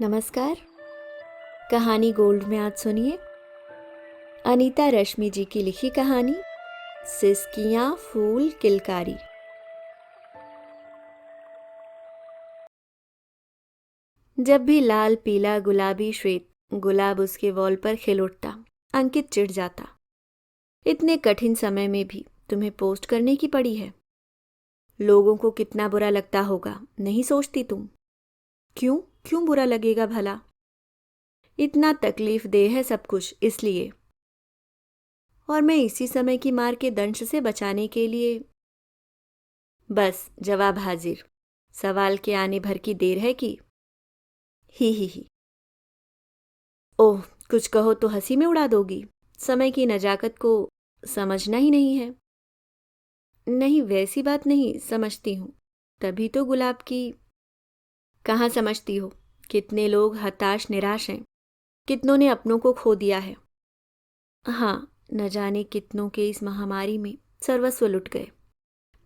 नमस्कार। कहानी गोल्ड में आज सुनिए अनीता रश्मि जी की लिखी कहानी सिसकियां फूल किलकारी। जब भी लाल पीला गुलाबी श्वेत गुलाब उसके वॉल पर खिल उठता, अंकित चिढ़ जाता। इतने कठिन समय में भी तुम्हें पोस्ट करने की पड़ी है। लोगों को कितना बुरा लगता होगा, नहीं सोचती तुम? क्यों क्यों बुरा लगेगा भला? इतना तकलीफ दे है सब कुछ इसलिए। और मैं इसी समय की मार के दंश से बचाने के लिए। बस जवाब हाजिर। सवाल के आने भर की देर है कि ही। ओह, कुछ कहो तो हंसी में उड़ा दोगी। समय की नजाकत को समझना ही नहीं है। नहीं, वैसी बात नहीं, समझती हूं। तभी तो गुलाब की। कहाँ समझती हो? कितने लोग हताश निराश हैं। कितनों ने अपनों को खो दिया है। हाँ, न जाने कितनों के इस महामारी में सर्वस्व लुट गए।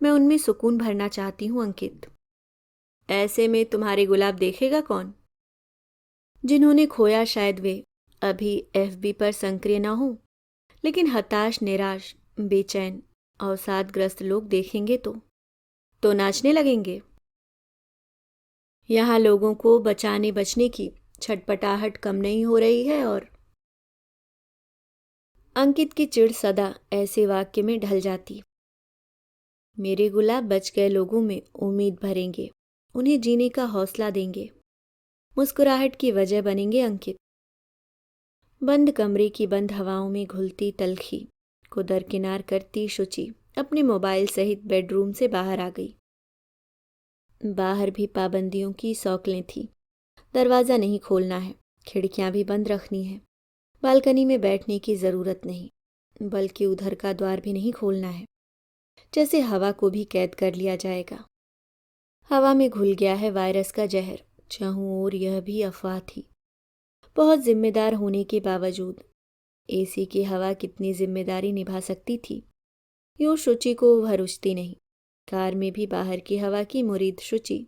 मैं उनमें सुकून भरना चाहती हूँ अंकित। ऐसे में तुम्हारे गुलाब देखेगा कौन? जिन्होंने खोया शायद वे अभी एफबी पर सक्रिय न हो, लेकिन हताश निराश बेचैन अवसादग्रस्त लोग देखेंगे तो नाचने लगेंगे। यहाँ लोगों को बचाने बचने की छटपटाहट कम नहीं हो रही है। और अंकित की चिढ़ सदा ऐसे वाक्य में ढल जाती। मेरे गुलाब बच गए लोगों में उम्मीद भरेंगे, उन्हें जीने का हौसला देंगे, मुस्कुराहट की वजह बनेंगे अंकित। बंद कमरे की बंद हवाओं में घुलती तलखी को दरकिनार करती शुचि अपने मोबाइल सहित बेडरूम से बाहर आ गई। बाहर भी पाबंदियों की सौकलें थी। दरवाज़ा नहीं खोलना है, खिड़कियां भी बंद रखनी है, बालकनी में बैठने की ज़रूरत नहीं, बल्कि उधर का द्वार भी नहीं खोलना है, जैसे हवा को भी कैद कर लिया जाएगा। हवा में घुल गया है वायरस का जहर। चाहूं ओर यह भी अफवाह थी। बहुत जिम्मेदार होने के बावजूद एसी की हवा कितनी जिम्मेदारी निभा सकती थी, यूं शुचि को वह रुचती नहीं। कार में भी बाहर की हवा की मुरीद शुचि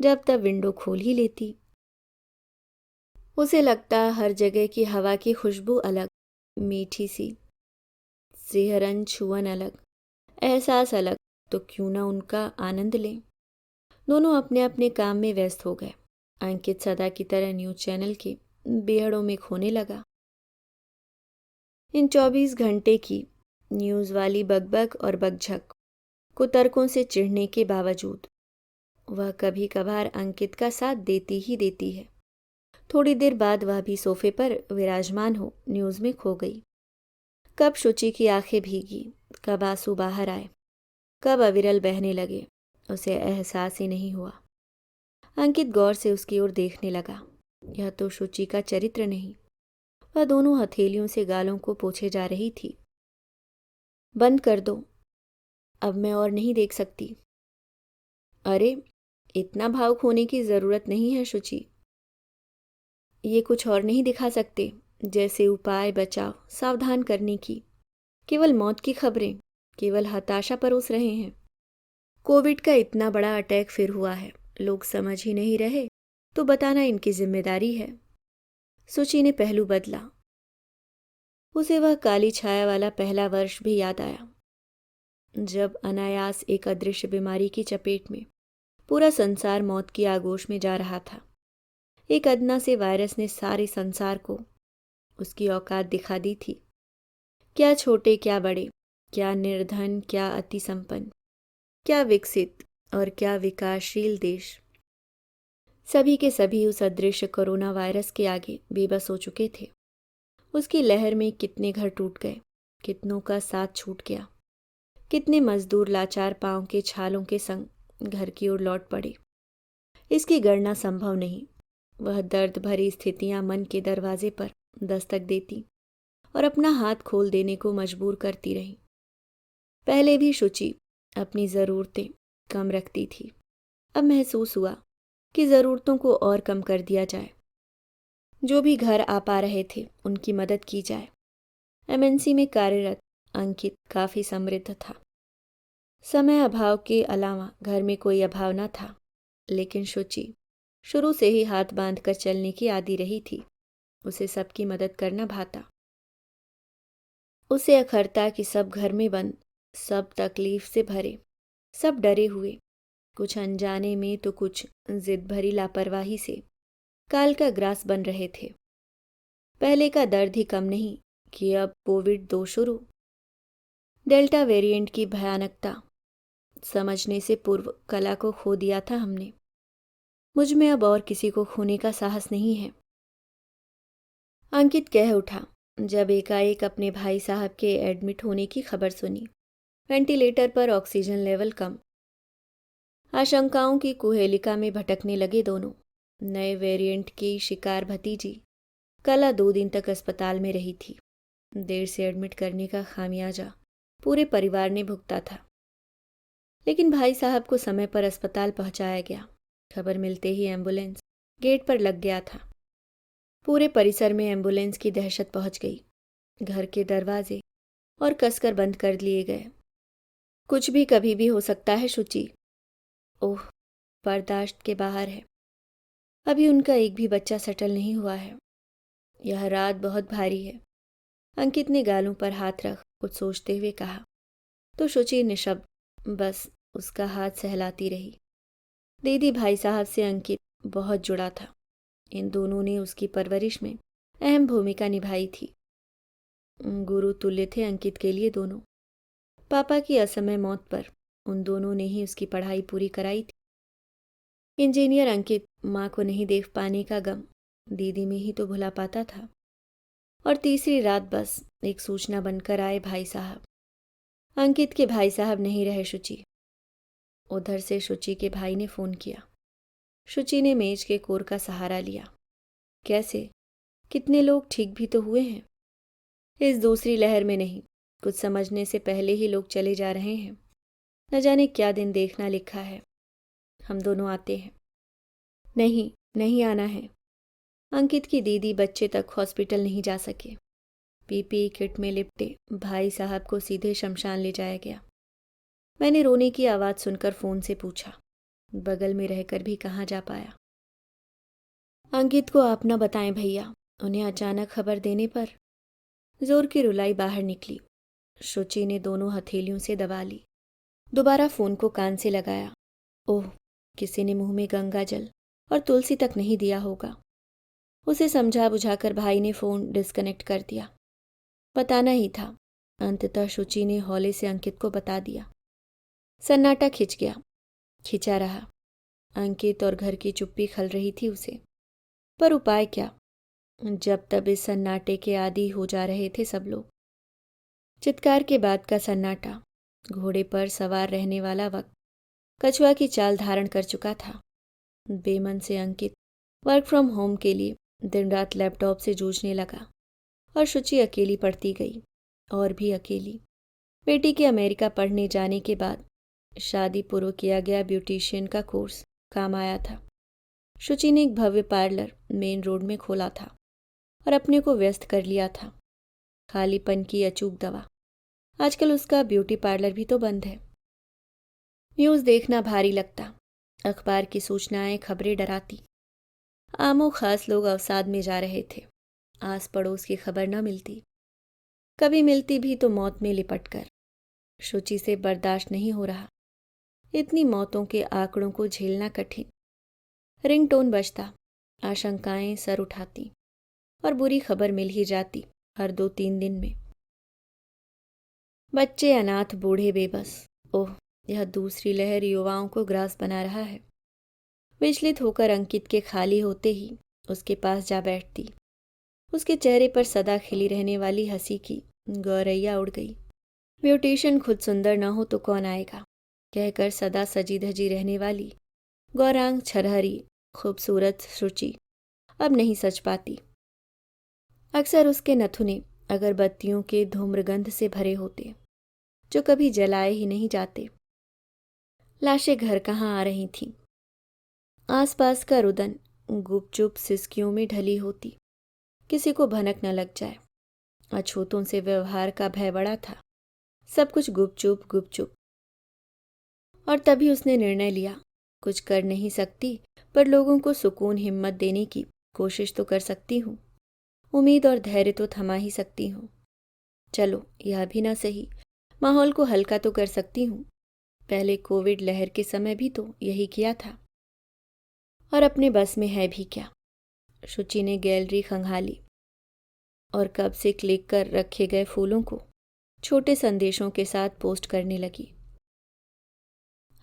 जब तब विंडो खोल ही लेती। उसे लगता हर जगह की हवा की खुशबू अलग, मीठी सी, सेहरन छुअन अलग, एहसास अलग। तो क्यों ना उनका आनंद लें। दोनों अपने अपने काम में व्यस्त हो गए। अंकित सदा की तरह न्यूज चैनल के बेहड़ों में खोने लगा। इन 24 घंटे की न्यूज़ वाली बकबक और बकझक कुतर्कों से चिढ़ने के बावजूद वह कभी कभार अंकित का साथ देती ही देती है। थोड़ी देर बाद वह भी सोफे पर विराजमान हो न्यूज़ में खो गई। कब शुचि की आंखें भीगी, कब आंसू बाहर आए, कब अविरल बहने लगे, उसे एहसास ही नहीं हुआ। अंकित गौर से उसकी ओर देखने लगा। यह तो शुचि का चरित्र नहीं। वह दोनों हथेलियों से गालों को पोंछे जा रही थी। बंद कर दो, अब मैं और नहीं देख सकती। अरे, इतना भावुक होने की जरूरत नहीं है शुचि। ये कुछ और नहीं दिखा सकते, जैसे उपाय बचाव सावधान करने की। केवल मौत की खबरें, केवल हताशा परोस रहे हैं। कोविड का इतना बड़ा अटैक फिर हुआ है, लोग समझ ही नहीं रहे तो बताना इनकी जिम्मेदारी है। शुचि ने पहलू बदला। उसे वह काली छाया वाला पहला वर्ष भी याद आया, जब अनायास एक अदृश्य बीमारी की चपेट में पूरा संसार मौत की आगोश में जा रहा था। एक अदना से वायरस ने सारे संसार को उसकी औकात दिखा दी थी। क्या छोटे क्या बड़े, क्या निर्धन क्या अति संपन्न, क्या विकसित और क्या विकासशील देश, सभी के सभी उस अदृश्य कोरोना वायरस के आगे बेबस हो चुके थे। उसकी लहर में कितने घर टूट गए, कितनों का साथ छूट गया, कितने मजदूर लाचार पांव के छालों के संग घर की ओर लौट पड़े। इसकी गणना संभव नहीं। वह दर्द भरी स्थितियां मन के दरवाजे पर दस्तक देती और अपना हाथ खोल देने को मजबूर करती रही। पहले भी शुचि अपनी ज़रूरतें कम रखती थी। अब महसूस हुआ कि ज़रूरतों को और कम कर दिया जाए। जो भी घर आ पा रहे थे उनकी मदद की जाए। एमएनसी में कार्यरत अंकित काफ़ी समृद्ध था। समय अभाव के अलावा घर में कोई अभाव न था, लेकिन शुचि शुरू से ही हाथ बांध कर चलने की आदी रही थी। उसे सबकी मदद करना भाता। उसे अखरता कि सब घर में बंद, सब तकलीफ से भरे, सब डरे हुए, कुछ अनजाने में तो कुछ जिद भरी लापरवाही से काल का ग्रास बन रहे थे। पहले का दर्द ही कम नहीं कि अब कोविड-2 शुरू। डेल्टा वेरिएंट की भयानकता समझने से पूर्व कला को खो दिया था हमने। मुझ में अब और किसी को खोने का साहस नहीं है। अंकित कह उठा जब एकाएक अपने भाई साहब के एडमिट होने की खबर सुनी। वेंटिलेटर पर ऑक्सीजन लेवल कम। आशंकाओं की कुहेलिका में भटकने लगे दोनों। नए वेरिएंट की शिकार भतीजी कला 2 दिन तक अस्पताल में रही थी। देर से एडमिट करने का खामियाजा पूरे परिवार ने भुगता था, लेकिन भाई साहब को समय पर अस्पताल पहुंचाया गया। खबर मिलते ही एम्बुलेंस गेट पर लग गया था। पूरे परिसर में एम्बुलेंस की दहशत पहुंच गई। घर के दरवाजे और कसकर बंद कर लिए गए। कुछ भी कभी भी हो सकता है शुचि। ओह, बर्दाश्त के बाहर है। अभी उनका एक भी बच्चा सेटल नहीं हुआ है। यह रात बहुत भारी है। अंकित ने गालों पर हाथ रख कुछ सोचते हुए कहा, तो शुचि निशब्द, बस उसका हाथ सहलाती रही। दीदी भाई साहब से अंकित बहुत जुड़ा था। इन दोनों ने उसकी परवरिश में अहम भूमिका निभाई थी। गुरु तुल्य थे अंकित के लिए दोनों। पापा की असमय मौत पर उन दोनों ने ही उसकी पढ़ाई पूरी कराई थी। इंजीनियर अंकित माँ को नहीं देख पाने का गम दीदी में ही तो भुला पाता था। और तीसरी रात बस एक सूचना बनकर आए भाई साहब। अंकित के भाई साहब नहीं रहे शुचि। उधर से शुचि के भाई ने फोन किया। शुचि ने मेज के कोर का सहारा लिया। कैसे, कितने लोग ठीक भी तो हुए हैं। इस दूसरी लहर में नहीं, कुछ समझने से पहले ही लोग चले जा रहे हैं। न जाने क्या दिन देखना लिखा है। हम दोनों आते हैं। नहीं, नहीं आना है। अंकित की दीदी बच्चे तक हॉस्पिटल नहीं जा सके। पीपीई किट में लिपटे भाई साहब को सीधे शमशान ले जाया गया। मैंने रोने की आवाज़ सुनकर फ़ोन से पूछा, बगल में रहकर भी कहाँ जा पाया। अंकित को आप न बताएं भैया। उन्हें अचानक खबर देने पर जोर की रुलाई बाहर निकली। शुचि ने दोनों हथेलियों से दबा ली। दोबारा फ़ोन को कान से लगाया। ओह, किसी ने मुंह में गंगा जल और तुलसी तक नहीं दिया होगा। उसे समझा बुझाकर भाई ने फ़ोन डिस्कनेक्ट कर दिया। बताना ही था। अंततः शुचि ने हौले से अंकित को बता दिया। सन्नाटा खिंच गया, खिंचा रहा। अंकित और घर की चुप्पी खल रही थी उसे। पर उपाय क्या, जब तब इस सन्नाटे के आदी हो जा रहे थे सब लोग। चित्कार के बाद का सन्नाटा, घोड़े पर सवार रहने वाला वक्त कछुआ की चाल धारण कर चुका था। बेमन से अंकित वर्क फ्रॉम होम के लिए दिन रात लैपटॉप से जूझने लगा और शुचि अकेली पढ़ती गई, और भी अकेली। बेटी के अमेरिका पढ़ने जाने के बाद शादी पूर्व किया गया ब्यूटिशियन का कोर्स काम आया था। शुचि ने एक भव्य पार्लर मेन रोड में खोला था और अपने को व्यस्त कर लिया था। खालीपन की अचूक दवा। आजकल उसका ब्यूटी पार्लर भी तो बंद है। न्यूज़ देखना भारी लगता। अखबार की सूचनाएं खबरें डराती। आमो खास लोग अवसाद में जा रहे थे। आस पड़ोस की खबर न मिलती। कभी मिलती भी तो मौत में लिपट कर। शुचि से बर्दाश्त नहीं हो रहा। इतनी मौतों के आंकड़ों को झेलना कठिन। रिंगटोन बजता, आशंकाएं सर उठाती और बुरी खबर मिल ही जाती हर 2-3 दिन में। बच्चे अनाथ, बूढ़े बेबस। ओह, यह दूसरी लहर युवाओं को ग्रास बना रहा है। विचलित होकर अंकित के खाली होते ही उसके पास जा बैठती। उसके चेहरे पर सदा खिली रहने वाली हंसी की गौरैया उड़ गई। ब्यूटिशियन खुद सुंदर न हो तो कौन आएगा, कहकर सदा सजी धजी रहने वाली गौरांग छरहरी खूबसूरत शुचि अब नहीं सच पाती। अक्सर उसके नथुने अगरबत्तियों के धूम्रगंध से भरे होते, जो कभी जलाए ही नहीं जाते। लाशें घर कहाँ आ रही थीं। आसपास का रुदन गुपचुप सिसकियों में ढली होती, किसी को भनक न लग जाए। अछूतों से व्यवहार का भय बड़ा था। सब कुछ गुपचुप गुपचुप। और तभी उसने निर्णय लिया, कुछ कर नहीं सकती पर लोगों को सुकून हिम्मत देने की कोशिश तो कर सकती हूँ। उम्मीद और धैर्य तो थमा ही सकती हूँ। चलो यह भी ना सही, माहौल को हल्का तो कर सकती हूँ। पहले कोविड लहर के समय भी तो यही किया था। और अपने बस में है भी क्या। शुचि ने गैलरी खंगाली और कब से क्लिक कर रखे गए फूलों को छोटे संदेशों के साथ पोस्ट करने लगी।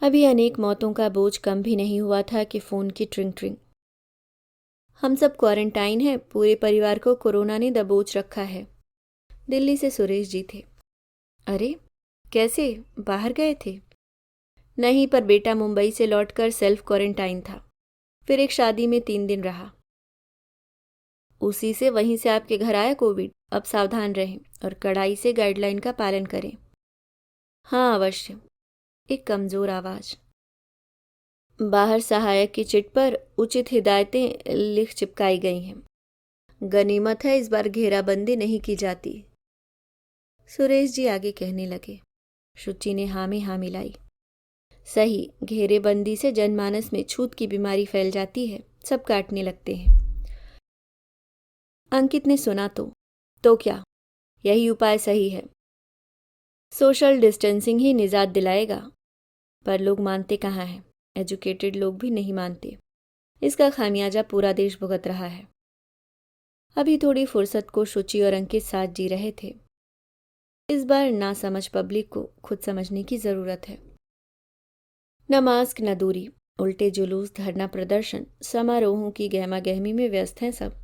अभी अनेक मौतों का बोझ कम भी नहीं हुआ था कि फोन की ट्रिंग ट्रिंग। हम सब क्वारंटाइन हैं, पूरे परिवार को कोरोना ने दबोच रखा है। दिल्ली से सुरेश जी थे। अरे कैसे, बाहर गए थे? नहीं, पर बेटा मुंबई से लौटकर सेल्फ क्वारंटाइन था, फिर एक शादी में 3 दिन रहा। उसी से वहीं से आपके घर आया कोविड। अब सावधान रहें और कड़ाई से गाइडलाइन का पालन करें। हाँ अवश्य। एक कमजोर आवाज। बाहर सहायक की चिट पर उचित हिदायतें लिख चिपकाई गई हैं। गनीमत है इस बार घेराबंदी नहीं की जाती। सुरेश जी आगे कहने लगे। शुचि ने हाँ में हाँ मिलाई। सही, घेरेबंदी से जनमानस में छूत की बीमारी फैल जाती है, सब काटने लगते हैं। अंकित ने सुना तो क्या, यही उपाय सही है। सोशल डिस्टेंसिंग ही निजात दिलाएगा। पर लोग मानते कहाँ हैं, एजुकेटेड लोग भी नहीं मानते। इसका खामियाजा पूरा देश भुगत रहा है। अभी थोड़ी फुर्सत को शुचि और अंकित साथ जी रहे थे। इस बार ना समझ पब्लिक को खुद समझने की जरूरत है। न मास्क न दूरी, उल्टे जुलूस, धरना प्रदर्शन, समारोहों की गहमा गहमी में व्यस्त हैं सब।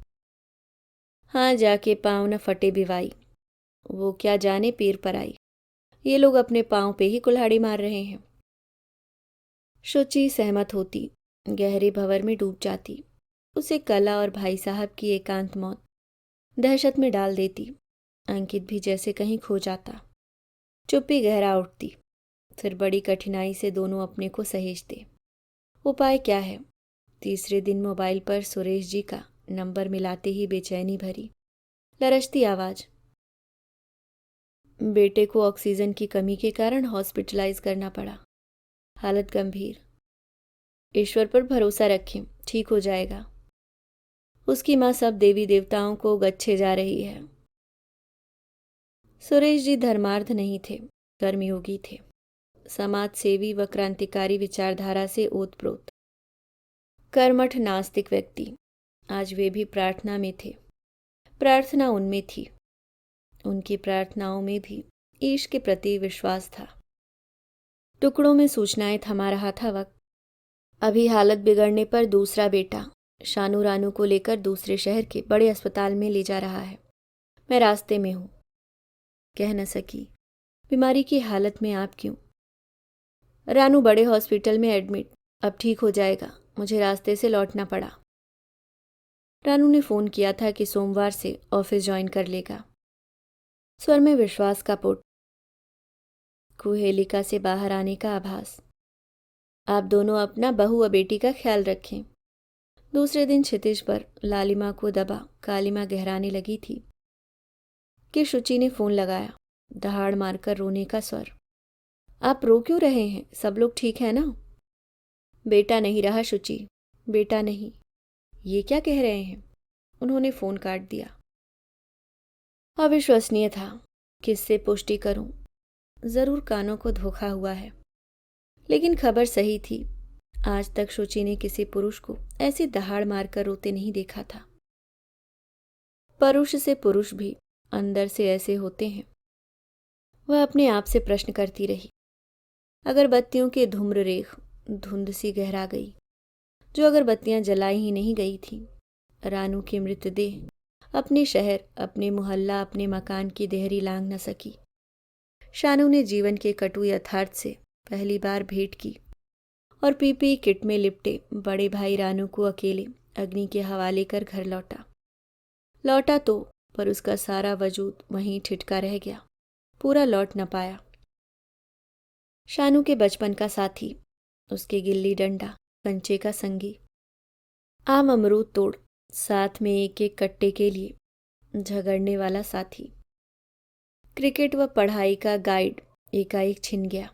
हाँ जाके पाँव न फटे बिवाई, वो क्या जाने पीर पर आई। ये लोग अपने पाँव पे ही कुल्हाड़ी मार रहे हैं। शुचि सहमत होती, गहरे भंवर में डूब जाती। उसे कला और भाई साहब की एकांत मौत दहशत में डाल देती। अंकित भी जैसे कहीं खो जाता। चुप्पी गहरा उठती, फिर बड़ी कठिनाई से दोनों अपने को सहेजते। उपाय क्या है? तीसरे दिन मोबाइल पर सुरेश जी का नंबर मिलाते ही बेचैनी भरी, लरचती आवाज। बेटे को ऑक्सीजन की कमी के कारण हॉस्पिटलाइज करना पड़ा, हालत गंभीर। ईश्वर पर भरोसा रखें, ठीक हो जाएगा। उसकी माँ सब देवी देवताओं को गच्छे जा रही है। सुरेश जी धर्मार्थ नहीं थे, कर्मयोगी थे, समाज सेवी व क्रांतिकारी विचारधारा से ओतप्रोत, कर्मठ नास्तिक व्यक्ति। आज वे भी प्रार्थना में थे। प्रार्थना उनमें थी, उनकी प्रार्थनाओं में भी ईश के प्रति विश्वास था। टुकड़ों में सूचनाएं थमा रहा था वक्त। अभी हालत बिगड़ने पर दूसरा बेटा शानू रानू को लेकर दूसरे शहर के बड़े अस्पताल में ले जा रहा है। मैं रास्ते में हूं। कह न सकी, बीमारी की हालत में आप क्यों? रानू बड़े हॉस्पिटल में एडमिट, अब ठीक हो जाएगा, मुझे रास्ते से लौटना पड़ा। रानू ने फोन किया था कि सोमवार से ऑफिस ज्वाइन कर लेगा। स्वर में विश्वास का पुट, कुहेलिका से बाहर आने का आभास। आप दोनों अपना बहू व बेटी का ख्याल रखें। दूसरे दिन क्षितिज पर लालिमा को दबा कालिमा गहराने लगी थी कि शुचि ने फोन लगाया। दहाड़ मारकर रोने का स्वर। आप रो क्यों रहे हैं? सब लोग ठीक है ना? बेटा नहीं रहा शुचि, बेटा नहीं। ये क्या कह रहे हैं? उन्होंने फोन काट दिया। अविश्वसनीय था, किससे पुष्टि करूं? जरूर कानों को धोखा हुआ है। लेकिन खबर सही थी। आज तक शुचि ने किसी पुरुष को ऐसी दहाड़ मारकर रोते नहीं देखा था। पुरुष से पुरुष भी अंदर से ऐसे होते हैं। वह अपने आप से प्रश्न करती रही। अगरबत्तियों की धूम्र रेख धुंध सी गहरा गई, जो अगरबत्तियां जलाई ही नहीं गई थी। रानू की मृतदेह अपने शहर, अपने मोहल्ला, अपने मकान की देहरी लांघ न सकी। शानू ने जीवन के कटु यथार्थ से पहली बार भेंट की और पीपी किट में लिपटे बड़े भाई रानू को अकेले अग्नि के हवाले कर घर लौटा तो, पर उसका सारा वजूद वहीं ठिठका रह गया, पूरा लौट न पाया। शानू के बचपन का साथी, उसके गिल्ली डंडा, कंचे का संगी, आम अमरूद तोड़ साथ में एक एक कट्टे के लिए झगड़ने वाला साथी, क्रिकेट व पढ़ाई का गाइड एकाएक छिन गया।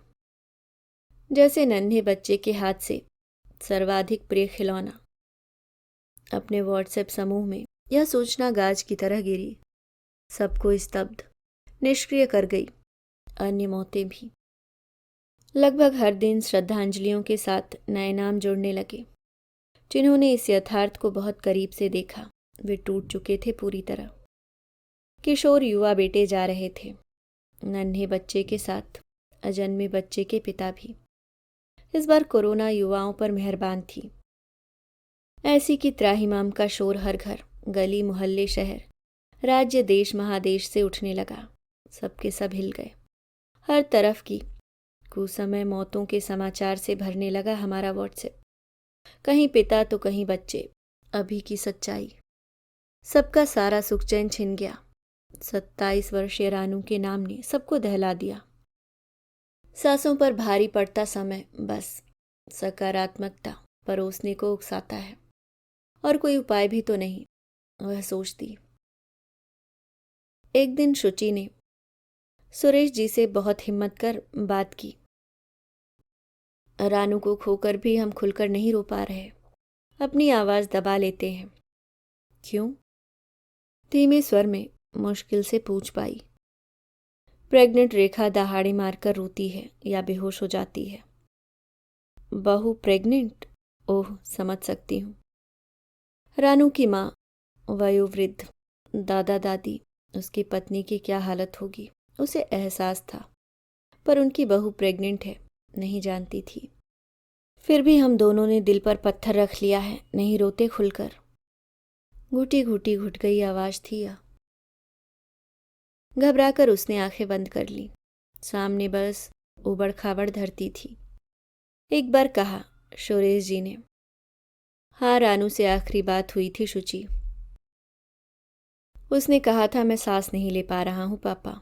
जैसे नन्हे बच्चे के हाथ से सर्वाधिक प्रिय खिलौना। अपने व्हाट्सएप समूह में यह सूचना गाज की तरह गिरी। सबको स्तब्ध, निष्क्रिय कर गई, अन्य मौतें भी। लगभग हर दिन श्रद्धांजलियों के साथ नए नाम जुड़ने लगे। जिन्होंने इस यथार्थ को बहुत करीब से देखा वे टूट चुके थे पूरी तरह। किशोर युवा बेटे जा रहे थे, नन्हे बच्चे के साथ अजन्मे बच्चे के पिता भी। इस बार कोरोना युवाओं पर मेहरबान थी। ऐसी कि त्राहिमाम का शोर हर घर, गली, मोहल्ले, शहर, राज्य, देश, महादेश से उठने लगा। सबके सब हिल गए। हर तरफ की कुसमय मौतों के समाचार से भरने लगा हमारा व्हाट्सएप। कहीं पिता तो कहीं बच्चे। अभी की सच्चाई। सबका सारा सुख चैन छिन गया। 27 वर्षीय रानू के नाम ने सबको दहला दिया। सांसों पर भारी पड़ता समय बस सकारात्मकता परोसने को उकसाता है, और कोई उपाय भी तो नहीं, वह सोचती। एक दिन शुचि ने सुरेश जी से बहुत हिम्मत कर बात की। रानू को खोकर भी हम खुलकर नहीं रो पा रहे। अपनी आवाज दबा लेते हैं। क्यों? धीमे स्वर में मुश्किल से पूछ पाई। प्रेग्नेंट रेखा दहाड़े मारकर रोती है या बेहोश हो जाती है। बहू प्रेग्नेंट? ओह, समझ सकती हूँ। रानू की माँ वयोवृद्ध, दादा दादी, उसकी पत्नी की क्या हालत होगी उसे एहसास था, पर उनकी बहू प्रेग्नेंट है नहीं जानती थी। फिर भी हम दोनों ने दिल पर पत्थर रख लिया है, नहीं रोते खुलकर। घुटी घुटी घुट गई आवाज थी यह। घबराकर उसने आंखें बंद कर ली। सामने बस उबड़ खाबड़ धरती थी। एक बार कहा सुरेश जी ने, हाँ, रानू से आखिरी बात हुई थी शुचि। उसने कहा था, मैं सांस नहीं ले पा रहा हूँ पापा।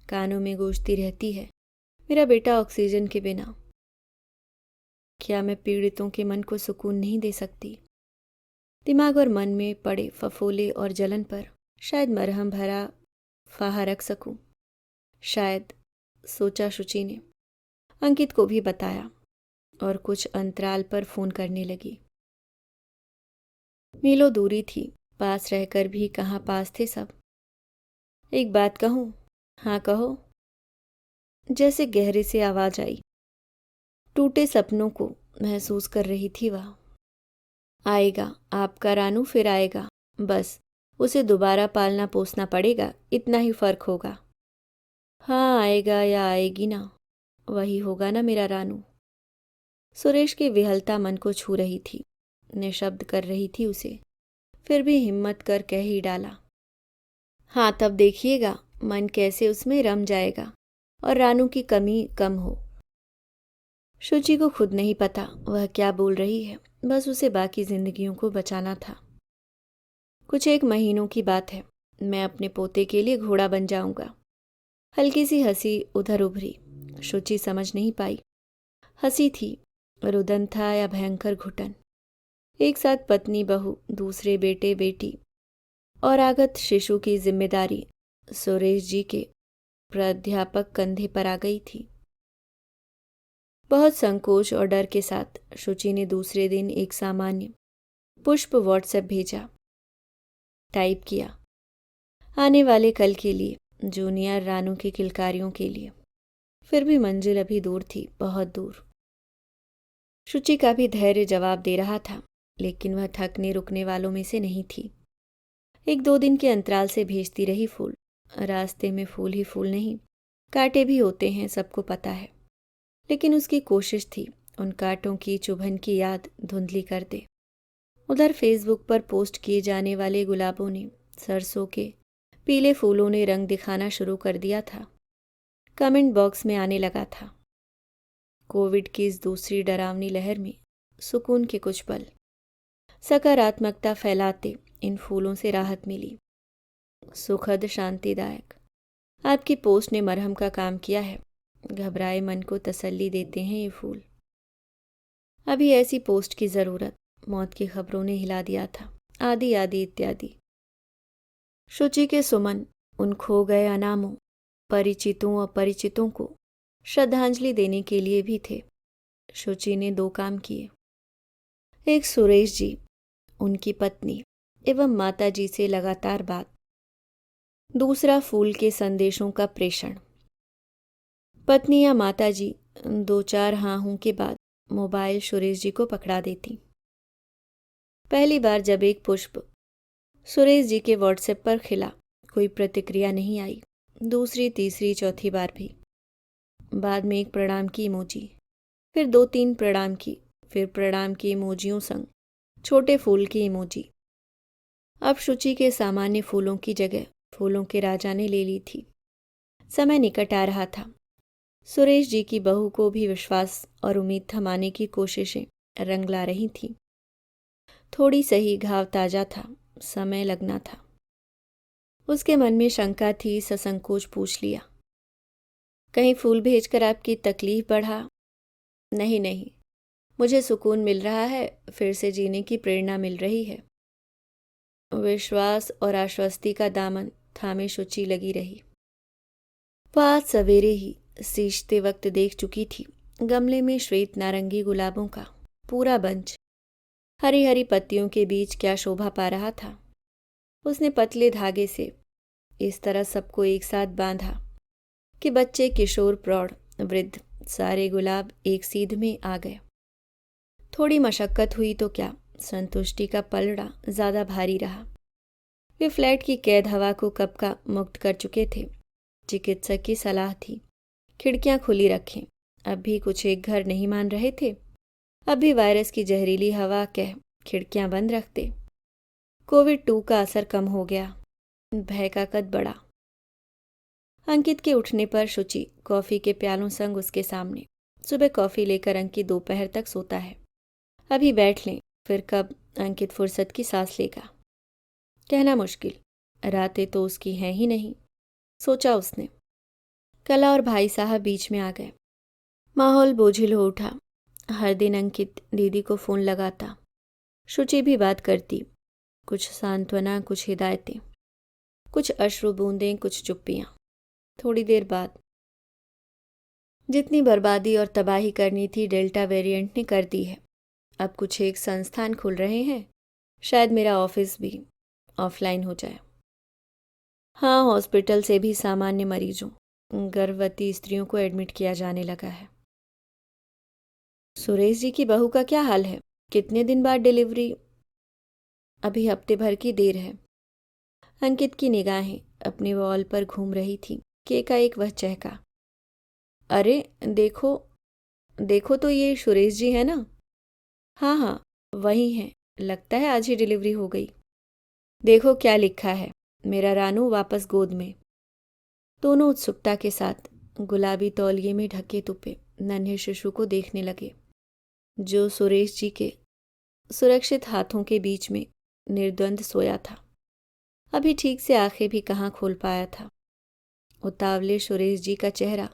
कानों में गूंजती रहती है, मेरा बेटा ऑक्सीजन के बिना। क्या मैं पीड़ितों के मन को सुकून नहीं दे सकती? दिमाग और मन में पड़े फफोले और जलन पर शायद मरहम भरा फाहा रख सकूं। शायद, सोचा शुचि ने। अंकित को भी बताया और कुछ अंतराल पर फोन करने लगी। मीलों दूरी थी, पास रहकर भी कहाँ पास थे सब। एक बात कहूँ? हाँ कहो। जैसे गहरे से आवाज आई। टूटे सपनों को महसूस कर रही थी वह। आएगा आपका रानू, फिर आएगा। बस उसे दोबारा पालना पोसना पड़ेगा, इतना ही फर्क होगा। हाँ, आएगा या आएगी ना, वही होगा ना मेरा रानू। सुरेश की विहलता मन को छू रही थी, निशब्द कर रही थी उसे। फिर भी हिम्मत कर कह ही डाला, हाँ, तब देखिएगा मन कैसे उसमें रम जाएगा और रानू की कमी कम हो। शुचि को खुद नहीं पता वह क्या बोल रही है, बस उसे बाकी जिंदगियों को बचाना था। कुछ एक महीनों की बात है, मैं अपने पोते के लिए घोड़ा बन जाऊंगा। हल्की सी हंसी उधर उभरी। शुचि समझ नहीं पाई हंसी थी, रुदन था या भयंकर घुटन। एक साथ पत्नी बहू, दूसरे बेटे बेटी और आगत शिशु की जिम्मेदारी सुरेश जी के प्राध्यापक कंधे पर आ गई थी। बहुत संकोच और डर के साथ शुचि ने दूसरे दिन एक सामान्य पुष्प व्हाट्सएप भेजा। टाइप किया, आने वाले कल के लिए, जूनियर रानू की किलकारियों के लिए। फिर भी मंजिल अभी दूर थी, बहुत दूर। शुचि का भी धैर्य जवाब दे रहा था, लेकिन वह थकने रुकने वालों में से नहीं थी। 1-2 दिन के अंतराल से भेजती रही फूल। रास्ते में फूल ही फूल नहीं, कांटे भी होते हैं, सबको पता है। लेकिन उसकी कोशिश थी उन कांटों की चुभन की याद धुंधली कर दे। उधर फेसबुक पर पोस्ट किए जाने वाले गुलाबों ने, सरसों के पीले फूलों ने रंग दिखाना शुरू कर दिया था। कमेंट बॉक्स में आने लगा था, कोविड की इस दूसरी डरावनी लहर में सुकून के कुछ पल। सकारात्मकता फैलाते इन फूलों से राहत मिली। सुखद, शांतिदायक। आपकी पोस्ट ने मरहम का काम किया है। घबराए मन को तसल्ली देते हैं ये फूल। अभी ऐसी पोस्ट की जरूरत मौत की खबरों ने हिला दिया था, आदि आदि इत्यादि। शुचि के सुमन उन खो गए अनामों, परिचितों अपरिचितों को श्रद्धांजलि देने के लिए भी थे। शुचि ने 2 काम किए। एक सुरेश जी, उनकी पत्नी एवं माता जी से लगातार बात। दूसरा फूल के संदेशों का प्रेषण। पत्नी या माता जी दो चार हाँ हूं के बाद मोबाइल सुरेश जी को पकड़ा देती। पहली बार जब एक पुष्प सुरेश जी के व्हाट्सएप पर खिला, कोई प्रतिक्रिया नहीं आई। दूसरी, तीसरी, चौथी बार भी। बाद में एक प्रणाम की इमोजी, फिर दो तीन प्रणाम की, फिर प्रणाम की इमोजियों संग छोटे फूल की इमोजी। अब शुचि के सामान्य फूलों की जगह फूलों के राजा ने ले ली थी। समय निकट आ रहा था। सुरेश जी की बहू को भी विश्वास और उम्मीद थमाने की कोशिशें रंग ला रही थीं। थोड़ी सही, घाव ताजा था, समय लगना था। उसके मन में शंका थी, ससंकोच पूछ लिया, कहीं फूल भेजकर आपकी तकलीफ बढ़ा? नहीं नहीं, मुझे सुकून मिल रहा है, फिर से जीने की प्रेरणा मिल रही है। विश्वास और आश्वस्ति का दामन थामे शुचि लगी रही। वह आज सवेरे ही सींचते वक्त देख चुकी थी, गमले में श्वेत नारंगी गुलाबों का पूरा बंच हरी हरी पत्तियों के बीच क्या शोभा पा रहा था। उसने पतले धागे से इस तरह सबको एक साथ बांधा कि बच्चे, किशोर, प्रौढ़, वृद्ध, सारे गुलाब एक सीध में आ गए। थोड़ी मशक्कत हुई तो क्या, संतुष्टि का पलड़ा ज्यादा भारी रहा। वे फ्लैट की कैद हवा को कब का मुक्त कर चुके थे। चिकित्सक की सलाह थी, खिड़कियां खुली रखें। अब भी कुछ एक घर नहीं मान रहे थे। अब भी वायरस की जहरीली हवा कह खिड़कियां बंद रखते। कोविड-2 का असर कम हो गया। भय का कद बढ़ा। अंकित के उठने पर शुचि कॉफी के प्यालों संग उसके सामने। सुबह कॉफी लेकर अंकित दोपहर तक सोता है। अभी बैठ लें, फिर कब अंकित फुर्सत की सांस लेगा। कहना मुश्किल, रातें तो उसकी हैं ही नहीं, सोचा उसने। कला और भाई साहब बीच में आ गए। माहौल बोझिल हो उठा। हर दिन अंकित दीदी को फोन लगाता, शुचि भी बात करती। कुछ सांत्वना, कुछ हिदायतें, कुछ अश्रु बूंदें, कुछ चुप्पियां। थोड़ी देर बाद जितनी बर्बादी और तबाही करनी थी डेल्टा वेरिएंट ने कर दी है। अब कुछ एक संस्थान खुल रहे हैं, शायद मेरा ऑफिस भी ऑफलाइन हो जाए। हाँ, हॉस्पिटल से भी सामान्य मरीजों, गर्भवती स्त्रियों को एडमिट किया जाने लगा है। सुरेश जी की बहू का क्या हाल है? कितने दिन बाद डिलीवरी? अभी हफ्ते भर की देर है। अंकित की निगाहें अपने वॉल पर घूम रही थी कि एकाएक वह चहका, अरे देखो देखो तो, ये सुरेश जी है ना? हाँ हाँ, वही हैं। लगता है आज ही डिलीवरी हो गई। देखो क्या लिखा है, मेरा रानू वापस गोद में। दोनों उत्सुकता के साथ गुलाबी तौलिए में ढके तुपे नन्हे शिशु को देखने लगे, जो सुरेश जी के सुरक्षित हाथों के बीच में निर्द्वंद सोया था। अभी ठीक से आंखें भी कहाँ खोल पाया था। उतावले सुरेश जी का चेहरा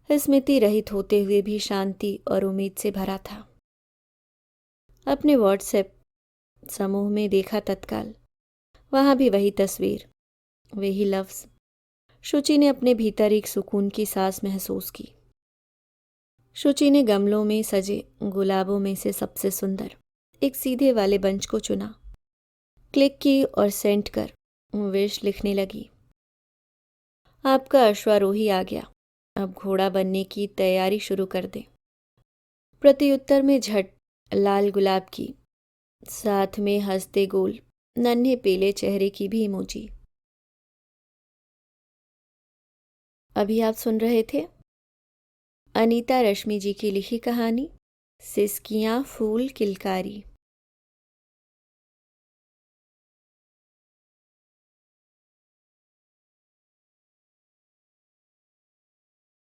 स्मृति रहित होते हुए भी शांति और उम्मीद से भरा था। अपने व्हाट्सएप समूह में देखा तत्काल, वहां भी वही तस्वीर, वही लफ्ज। शुचि ने अपने भीतर एक सुकून की सांस महसूस की। शुचि ने गमलों में सजे गुलाबों में से सबसे सुंदर एक सीधे वाले बंच को चुना, क्लिक की और सेंड कर विश लिखने लगी। आपका अश्वारोही आ गया, अब घोड़ा बनने की तैयारी शुरू कर दे। प्रत्युत्तर में झट लाल गुलाब की, साथ में हंसते गोल नन्हे पीले चेहरे की भी इमोजी। अभी आप सुन रहे थे अनीता रश्मि जी की लिखी कहानी सिसकियां फूल किलकारी।